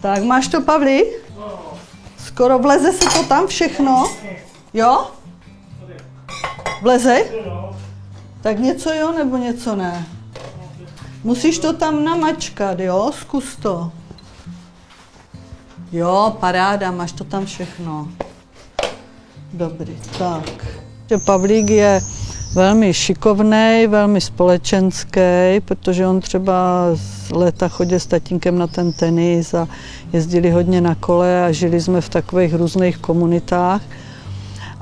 Tak, máš to, Pavli? Skoro vleze se to tam všechno? Jo? Vleze? Tak něco jo, nebo něco ne? Musíš to tam namačkat, jo? Zkus to. Jo, paráda, máš to tam všechno. Dobrý, tak. Pavlík je velmi šikovnej, velmi společenský, protože on třeba z léta chodil s tatínkem na ten tenis a jezdili hodně na kole a žili jsme v takových různých komunitách.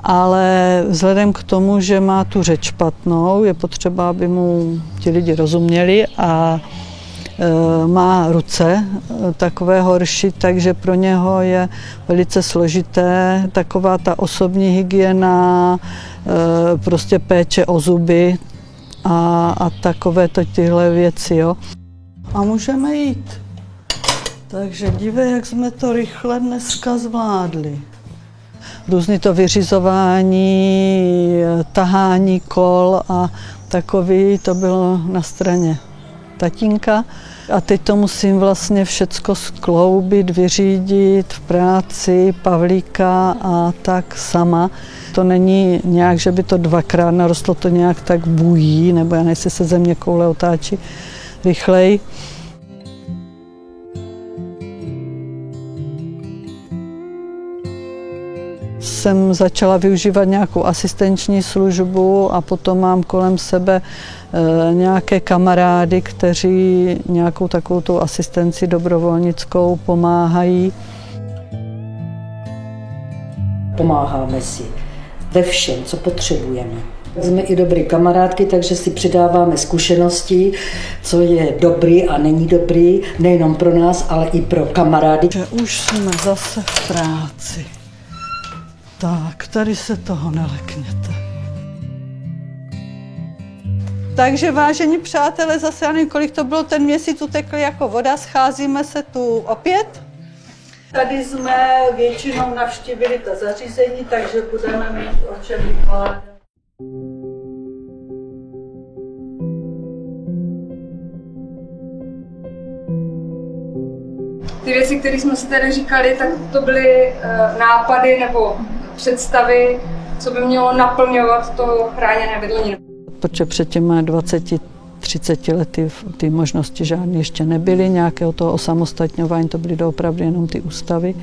Ale vzhledem k tomu, že má tu řeč špatnou, je potřeba, aby mu ti lidi rozuměli a má ruce takové horší, takže pro něho je velice složité taková ta osobní hygiena, prostě péče o zuby a takovéto tyhle věci. Jo. A můžeme jít. Takže dívej, jak jsme to rychle dneska zvládli. Různé to vyřizování, tahání kol a takový to bylo na straně tatínka. A teď to musím vlastně všecko skloubit, vyřídit v práci Pavlíka a tak sama. To není nějak, že by to dvakrát narostlo, to nějak tak bují, nebo já nejsi se země koule otáčí rychleji. Jsem začala využívat nějakou asistenční službu a potom mám kolem sebe nějaké kamarády, kteří nějakou takovou tu asistenci dobrovolnickou pomáhají. Pomáháme si ve všem, co potřebujeme. Jsme i dobrý kamarádky, takže si předáváme zkušenosti, co je dobrý a není dobrý, nejenom pro nás, ale i pro kamarády. Že už jsme zase v práci. Tak, tady se toho nelekněte. Takže vážení přátelé, zase já nevím, kolik to bylo, ten měsíc utekl jako voda, scházíme se tu opět. Tady jsme většinou navštívili ta zařízení, takže budeme mít o čem vykládat. Ty věci, které jsme si tady říkali, tak to byly nápady nebo představy, co by mělo naplňovat to chráněné bydlení. Protože před těmi 20-30 lety ty možnosti žádné ještě nebyly, nějakého toho osamostatňování, to byly doopravdy jenom ty ústavy.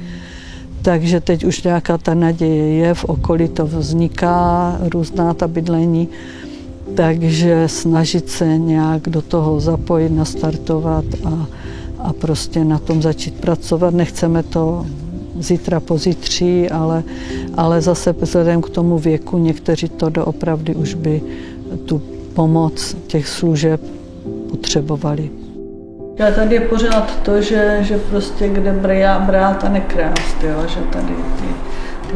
Takže teď už nějaká ta naděje je, v okolí to vzniká, různá ta bydlení, takže snažit se nějak do toho zapojit, nastartovat a prostě na tom začít pracovat. Nechceme to zítra pozítří, ale zase vzhledem k tomu věku někteří to doopravdy už by tu pomoc těch služeb potřebovali. A tady je pořád to, že prostě kde brát a nekrást, jo? Že tady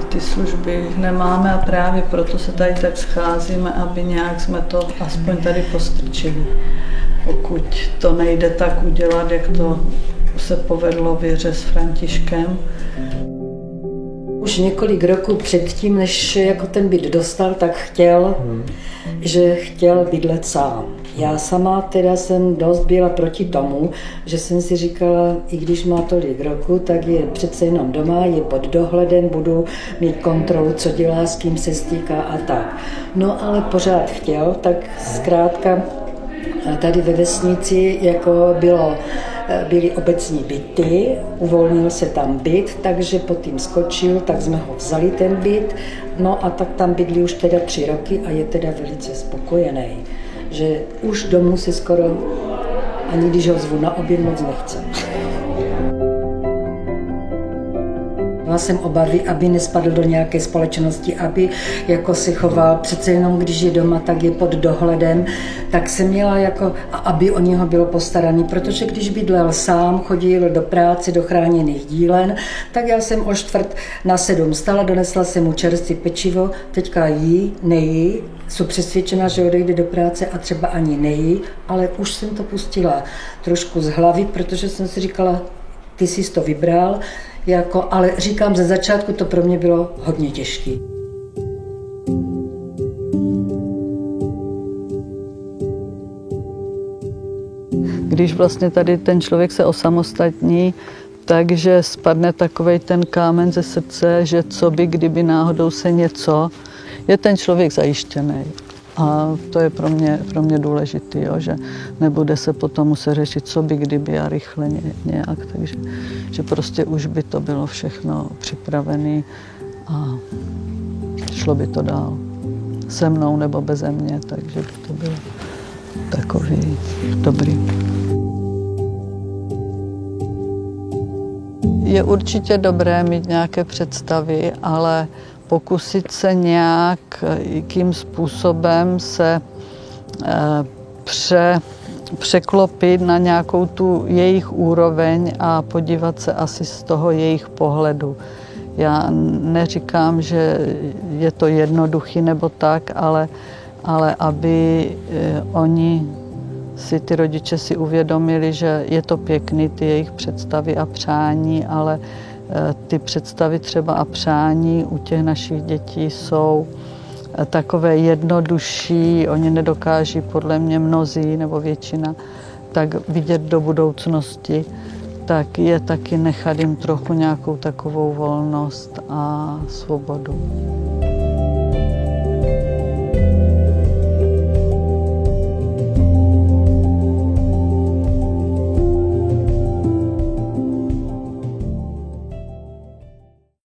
ty služby nemáme a právě proto se tady tak scházíme, aby nějak jsme to aspoň tady postrčili. Pokud to nejde tak udělat, jak to se povedlo Věře s Františkem. Už několik roků předtím, než jako ten byt dostal, tak chtěl bydlet sám. Já sama teda jsem dost byla proti tomu, že jsem si říkala, i když má tolik roku, tak je přece jenom doma, je pod dohledem, budu mít kontrolu, co dělá, s kým se stýká a tak. No ale pořád chtěl, tak zkrátka tady ve vesnici jako byly obecní byty, uvolnil se tam byt, takže pod tím skočil, tak jsme ho vzali ten byt, no a tak tam bydlí už teda 3 roky a je teda velice spokojený, že už domů si skoro, ani když ho zvu na oběd, moc nechce. Měla jsem obavy, aby nespadl do nějaké společnosti, aby jako se choval, přece jenom když je doma, tak je pod dohledem, tak jsem měla jako, aby o něho bylo postaraný, protože když bydlel sám, chodil do práce, do chráněných dílen, tak já jsem o 6:45 vstala, donesla jsem mu čerstvý pečivo, teďka jí, nejí, jsou přesvědčena, že odejde do práce a třeba ani nejí, ale už jsem to pustila trošku z hlavy, protože jsem si říkala, ty jsi to vybral, ale říkám, ze začátku to pro mě bylo hodně těžké. Když vlastně tady ten člověk se osamostatní, takže spadne takovej ten kámen ze srdce, že co by, kdyby náhodou se něco, je ten člověk zajištěný. A to je pro mě důležité, že nebude se potom muset řešit, co by, kdyby a rychle nějak. Takže že prostě už by to bylo všechno připravené a šlo by to dál. Se mnou nebo beze mě, takže by to bylo takový dobrý. Je určitě dobré mít nějaké představy, ale pokusit se nějakým způsobem se překlopit na nějakou tu jejich úroveň a podívat se asi z toho jejich pohledu. Já neříkám, že je to jednoduchý nebo tak, ale aby oni ty rodiče si uvědomili, že je to pěkný, ty jejich představy a přání, ale ty představy třeba a přání u těch našich dětí jsou takové jednodušší, oni nedokáží podle mě mnozí nebo většina tak vidět do budoucnosti, tak je taky nechat jim trochu nějakou takovou volnost a svobodu.